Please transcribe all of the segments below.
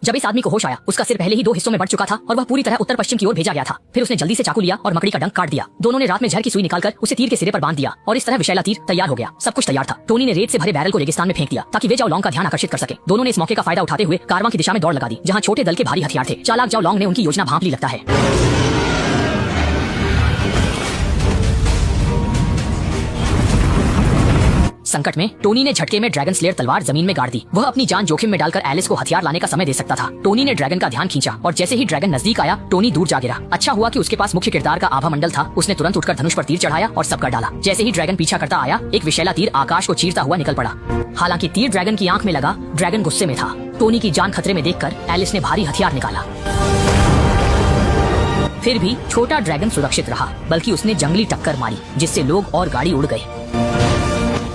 जब इस आदमी को होश आया, उसका सिर पहले ही 2 हिस्सों में बढ़ चुका था और वह पूरी तरह उत्तर पश्चिम की ओर भेजा गया था। फिर उसने जल्दी से चाकू लिया और मकड़ी का डंक काट दिया। दोनों ने रात में जहर की सुई निकालकर उसे तीर के सिरे पर बांध दिया और इस तरह विषैला तीर तैयार हो गया। सब कुछ तैयार था। टोनी ने रेत से भरे बैरल को रेगिस्तान में फेंक दिया ताकि वे जाओ लॉन्ग का ध्यान आकर्षित कर सके। दोनों ने इस मौके का फायदा उठाते हुए कारवां की दिशा में दौड़ लगा दी, जहाँ छोटे दल के भारी हथियार थे। चालाक जाओ लॉन्ग ने उनकी योजना भांप ली लगता है। संकट में टोनी ने झटके में ड्रैगन स्लेयर तलवार जमीन में गाड़ दी। वह अपनी जान जोखिम में डालकर एलिस को हथियार लाने का समय दे सकता था। टोनी ने ड्रैगन का ध्यान खींचा और जैसे ही ड्रैगन नजदीक आया, टोनी दूर जा गिरा। अच्छा हुआ कि उसके पास मुख्य किरदार का आभा मंडल था। उसने तुरंत उठकर धनुष पर तीर चढ़ाया और सब कर डाला। जैसे ही ड्रैगन पीछा करता आया, एक विषैला तीर आकाश को चीरता हुआ निकल पड़ा। हालांकि तीर ड्रैगन की आंख में लगा। ड्रैगन गुस्से में था। टोनी की जान खतरे में देखकर एलिस ने भारी हथियार निकाला। फिर भी छोटा ड्रैगन सुरक्षित रहा, बल्कि उसने जंगली टक्कर मारी जिससे लोग और गाड़ी उड़ गए।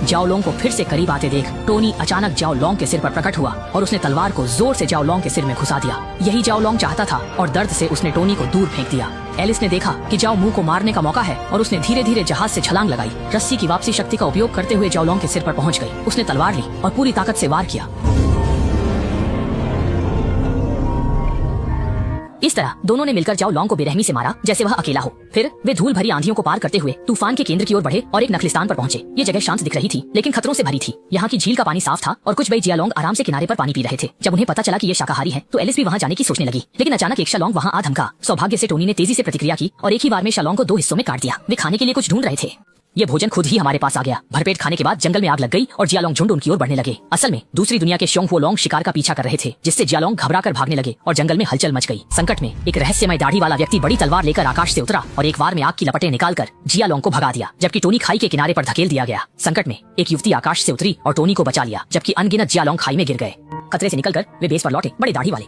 जाओ लोंग को फिर से करीब आते देख टोनी अचानक जाओ लोंग के सिर पर प्रकट हुआ और उसने तलवार को जोर से जाओ लोंग के सिर में घुसा दिया। यही जाओ लोंग चाहता था और दर्द से उसने टोनी को दूर फेंक दिया। एलिस ने देखा कि जाओ मुंह को मारने का मौका है और उसने धीरे धीरे जहाज से छलांग लगाई। रस्सी की वापसी शक्ति का उपयोग करते हुए जाओ लोंग के सिर पर पहुंच गई। उसने तलवार ली और पूरी ताकत से वार किया। इस तरह दोनों ने मिलकर जाओ लोंग को बेरहमी से मारा जैसे वह अकेला हो। फिर वे धूल भरी आंधियों को पार करते हुए तूफान के केंद्र की ओर बढ़े और एक नखलिस्तान पर पहुंचे। ये जगह शांत दिख रही थी लेकिन खतरों से भरी थी। यहाँ की झील का पानी साफ था और कुछ बई जियालोंग आराम से किनारे पर पानी पी रहे थे। जब उन्हें पता चला कि ये शाकाहारी है तो एलिस भी वहाँ जाने की सोचने लगी, लेकिन अचानक एक शालोंग वहाँ आ धमका। सौभाग्य से टोनी ने तेजी से प्रतिक्रिया की और एक ही बार में शालोंग को 2 हिस्सों में काट दिया। वे खाने के लिए कुछ ढूंढ रहे थे। ये भोजन खुद ही हमारे पास आ गया। भरपेट खाने के बाद जंगल में आग लग गई और जियालोंग झुंड उनकी ओर बढ़ने लगे। असल में दूसरी दुनिया के शोंग वो लोंग शिकार का पीछा कर रहे थे, जिससे जियालोंग घबराकर भागने लगे और जंगल में हलचल मच गई। संकट में एक रहस्यमय दाढ़ी वाला व्यक्ति बड़ी तलवार लेकर आकाश से उतरा और एक बार में आग की लपटें निकालकर जियालोंग को भगा दिया, जबकि टोनी खाई के किनारे पर धकेल दिया गया। संकट में एक युवती आकाश से उतरी और टोनी को बचा लिया, जबकि अनगिनत जियालोंग खाई में गिर गए। खतरे से निकलकर वे बेस पर लौटे, बड़े दाढ़ी वाले।